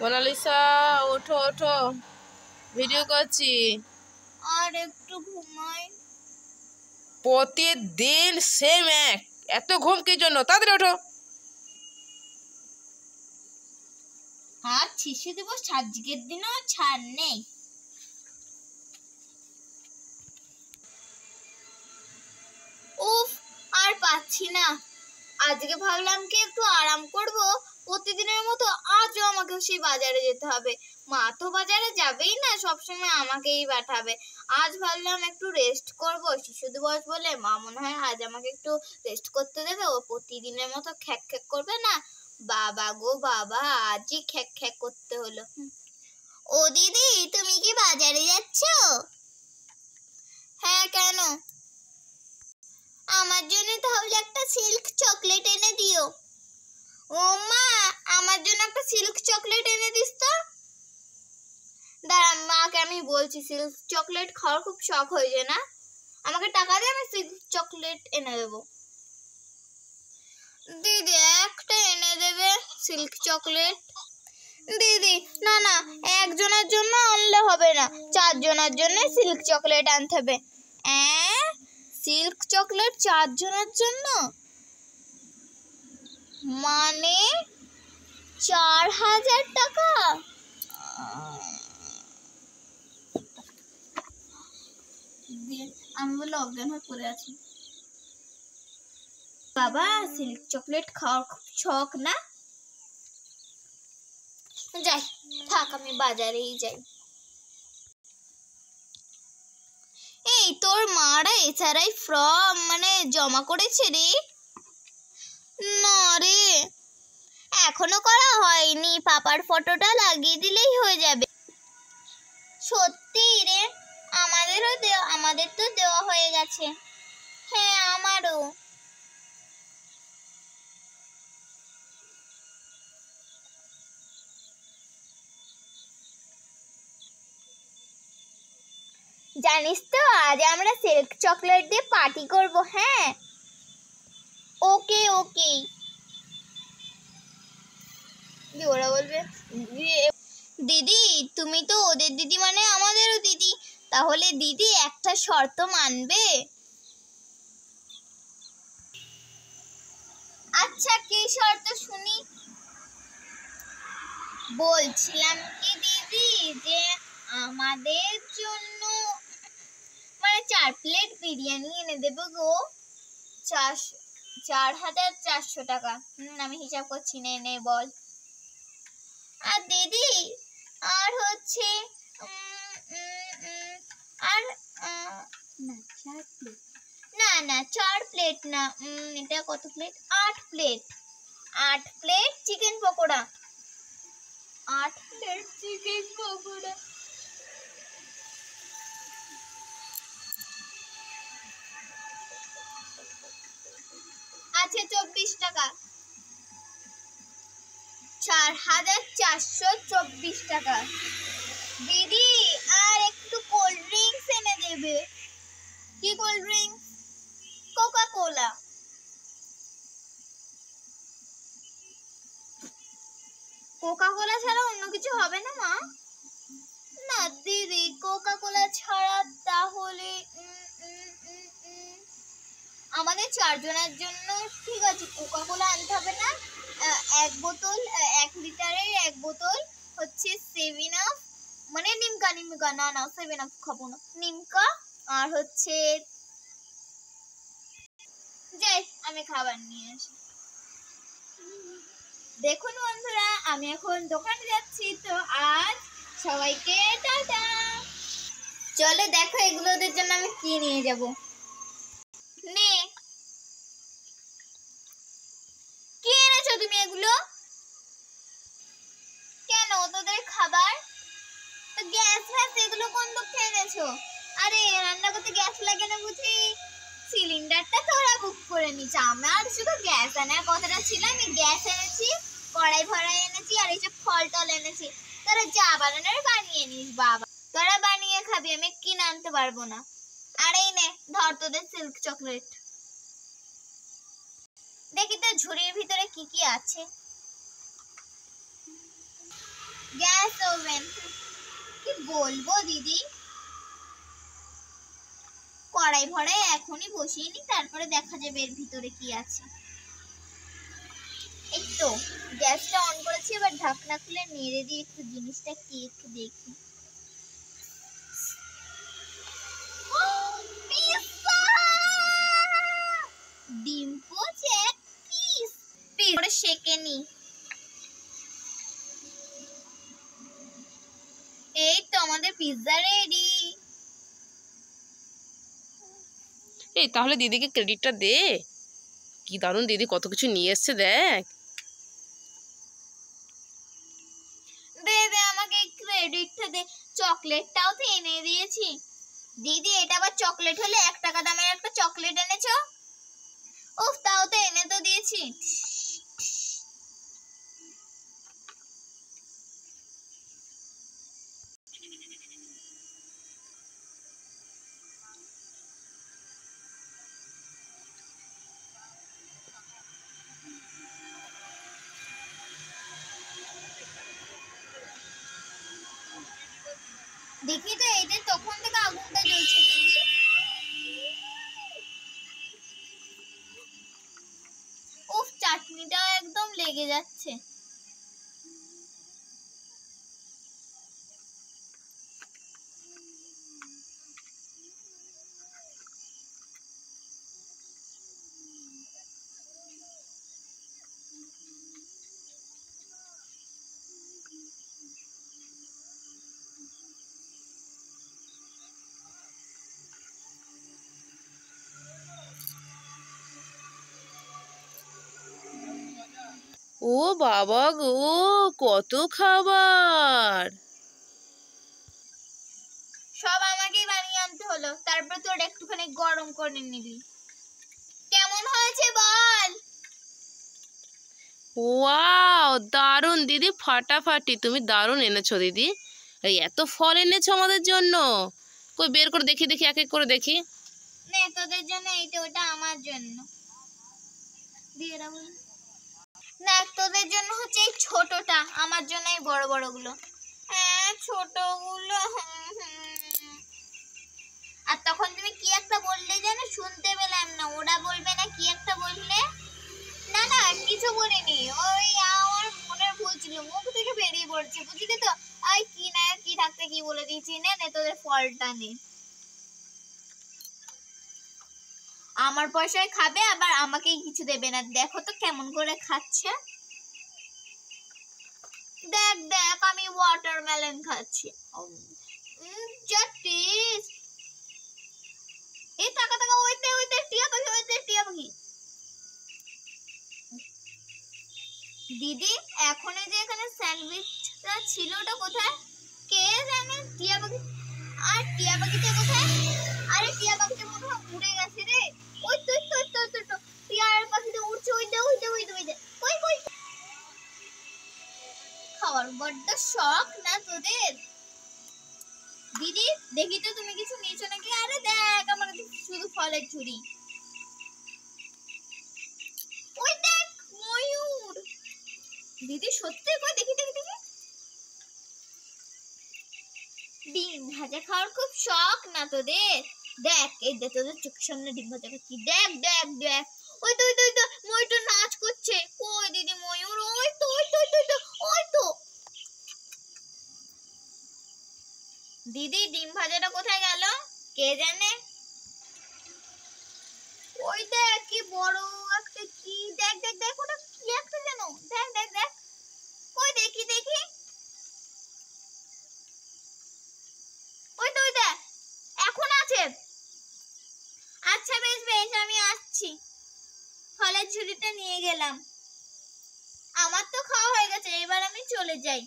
Mona Lisa ওঠো ওঠো, video করছি। আর একটু ঘুমাই। প্রতিদিন সেম এত ঘুম কি জন্য? তাড়াতাড়ি ওঠো। আর শিশু দিবস আজকের দিনও ছাড় নেই। উফ, আর পাচ্ছি না। আজকে ভাবলাম কি একটু আরাম করব, প্রতিদিনের মতো আজও আমাকে সেই বাজারে যেতে হবে। মা তো বাজারে যাবেই না, সবসময় আমাকেই পাঠাবে। আজ ভাবলাম একটু রেস্ট করব, শিশু দিবস বলে মা মনে হয় আজ আমাকে একটু রেস্ট করতে দেবে। ও প্রতিদিনের মতো খ্যাক খ্যাক করবে না। বাবা গো বাবা, আজই খ্যাক খ্যাক করতে হলো। ও দিদি, তুমি কি বাজারে যাচ্ছ? হ্যাঁ, কেন? আমার জন্য তাহলে একটা সিল্ক চকলেট এনে দিও। ও মা, আমার জন্য একটা সিল্ক চকলেট এনে দিস তো। দাঁড়া, মাকে আমি বলছি, সিল্ক চকলেট খাওয়ার খুব শখ হয়েছে না? আমাকে টাকা দিয়ে আমি সিল্ক চকলেট এনে দেবো। দিদি, একটা এনে দেবে সিল্ক চকলেট? দিদি, না না, একজনের জন্য আনলে হবে না, 4 জনের জন্য সিল্ক চকলেট আনতে হবে। সিল্ক চকলেট 4 জনের জন্য? মানে 4000 টাকা? আমি বলে অজ্ঞান হয়ে পড়ে আছি। বাবা, সিল্ক চকলেট খাওয়ার খুব শখ না? যাই, থাক, আমি বাজারেই যাই। এই, তোর মারা এছাড়াই ফর্ম জমা করেছে রে? না রে, এখনো করা হয়নি। পাপার ফটোটা লাগিয়ে দিলেই হয়ে যাবে। সত্যি রে? আমাদের তো দেওয়া হয়ে গেছে। হ্যাঁ, আমারও। জানিস তো, আজ আমরা সিল্ক চকলেট দিয়ে পার্টি করব। হ্যাঁ, ওকে ওকে। ওরা বলবে, দিদি তুমি তো ওদের দিদি, মানে আমাদেরও দিদি। তাহলে দিদি একটা শর্ত মানবে? আচ্ছা, কি শর্ত শুনি? বলছিলাম কি দিদি, যে আমাদের জন্য 4 প্লেট বিরিয়ানি এনে দেবো গো। 4400 টাকা। আমি হিসাব করছি, নে বল। আর দিদি, আর হচ্ছে আর না 4 প্লেট না, এটা কত plate? 8 plate. 8 plate chicken pakora. 8 plate chicken pakora. আচ্ছা, 24 টাকা। 4424 টাকা। দিদি, আর একটু কোল্ড ড্রিঙ্কস এনে দেবে। কি cold drinks? Coca Cola. Coca Cola ছাড়া অন্য কিছু হবে না মা? না দিদি, কোকা কোলা ছাড়া তাহলে আমাদের 4 জনের জন্য ঠিক আছে, কোকা কোলা আনতে হবে না। 1 বোতল, 1 লিটারের 1 বোতল হচ্ছে 7 আপ, নিমকা না 7 আপ খাবো না, নিমকা। আর হচ্ছে যাই, আমি খাবার নিয়ে আসি। দেখুন বন্ধুরা, আমি এখন দোকানে যাচ্ছি, তো আজ সবাইকে টাটা। চলে দেখো এগুলো ওদের জন্য আমি কি নিয়ে যাব। নে, কি এনেছো তুমি এগুলো? কেন, তোদের খাবার? তো গ্যাস এগুলো কোন দুঃখে এনেছো? আরে রান্না করতে গ্যাস লাগে না বুঝি? সিলিন্ডারটা তোরা বুক করে নিস। আমার শুধু গ্যাস আনার কথাটা ছিল, আমি গ্যাস এনেছি, কড়াই ভরাই এনেছি, আর এইসব ফল টল এনেছি। তোরা যা বানানোর বানিয়ে নিস বাবা, তোরা বানিয়ে খাবি, আমি কিনে আনতে পারবো না। আর এই নে, ধর তোদের সিল্ক চকলেট। দেখি তো ঝুড়ির ভিতরে কি কি আছে। গ্যাস ওভেন, কি বলবো দিদি, কড়াই ভরাই এখনই বসিয়ে নি, তারপরে দেখা যাবে এর ভিতরে কি আছে। এই তো গ্যাসটা অন করেছি, এবার ঢাকনা খুলে নেড়ে দিয়ে একটু জিনিসটা কি একটু দেখি। পিৎজা! ডিম পোচ এক পিস করে সেকে নি। এই তো আমাদের পিৎজা রেডি। এই তাহলে দিদিকে ক্রেডিটটা দে, কি দারুণ দিদি কত কিছু নিয়ে এসছে দেখ। দে দে আমাকে ক্রেডিটটা দে, চকলেটটাও তো এনে দিয়েছি। দিদি এটা আবার চকলেট হলে 1 টাকা দামের একটা চকলেট এনেছো? উফ, তাও তো এনে তো দিয়েছি। দেখি তো এইটা তখন থেকে আগুনটা জ্বলছে দিদি। উফ, চাটনিটা একদম লেগে যাচ্ছে। ও বাবা গো, কত খাবার! সব আমাকেই বানিয়ে আনতে হলো, তারপর তোর একটুখানি গরম করে নিবি। কেমন হয়েছে বল? ওয়াও, দারুণ দিদি, ফাটাফাটি, তুমি দারুণ এনেছো দিদি। এই এত ফল এনেছো আমাদের জন্য, কই বের করে দেখি দেখি, এক এক করে দেখি। নে তোদের জন্য এইটা, ওটা আমার জন্য দিয়ে দাও। না, তোদের জন্য হচ্ছে এই ছোটটা, আমার জন্য এই বড় বড়গুলো। হ্যাঁ ছোটগুলো। আর তখন তুমি কি একটা বললে যেন, শুনতে পেলাম না। ওরা বলবে না কি একটা বললে? না না, কিছু বলিনি, ওই আমার মনের ভুল ছিল, মুখ থেকে বেরিয়ে পড়ছে, বুঝলি তো। আই কি না কি থাকতে কি বলে দিয়েছি। নে নে তোদের ফলটা নে। আমার পয়সায় খাবে, আবার আমাকেই কিছু দেবে না। দেখো তো কেমন করে খাচ্ছে। দেখ দেখ, আমি ওয়াটারমেলন খাচ্ছি। যা টেস্ট! এই টাকা টাকা, ওইতে ওইতে টিয়া পাখি, ওইতে টিয়া পাখি। দিদি এখন এই যে এখানে স্যান্ডউইচটা ছিল, ওটা কোথায়? কে জানে? টিয়া পাখি। আর টিয়া পাখিটা কোথায়? আরে টিয়া পাখিটা মনে হয় উড়ে গেছে রে। ওই তো তো তো তো তো টিয়ার পাখিটা উড়ছে, ওইটা ওইটা ওইটা ওইটা। কই কই? খাওয়ার বড্ড শখ না তোদের? দিদি দেখি তো তুমি কিছু নিয়েছো নাকি। আরে দেখ, আমার কাছে শুধু ফলের ঝুড়ি। ওই দেখ ময়ূর। দিদি সত্যি, কই দেখি দেখি দেখি। ডিম ভাজা খাওয়ার খুব শখ না তোদের? দেখ এই দেখ, তোদের চোখের সামনে ডিম ভাজা খাচ্ছি। দেখ দেখ দেখ, ওই তো ওই তো ওই তো ময়ূরটা নাচ করছে। কই দিদি ময়ূর? ওই তো ওই তো ওই তো ওই তো ওই তো। দিদি ডিম ভাজাটা কোথায় গেল? কে জানে। ওই দেখ কি বড় একটা কি, দেখ দেখ দেখ, ওটা কি একটা যেন, দেখ দেখ দেখ। কই দেখি দেখি। ওই তো ওই দেখ, এখন আছে। আচ্ছা বেশ বেশ, আমি আসছি। ফলের ঝুড়িটা নিয়ে গেলাম। আমার তো খাওয়া হয়ে গেছে, এবার আমি চলে যাই।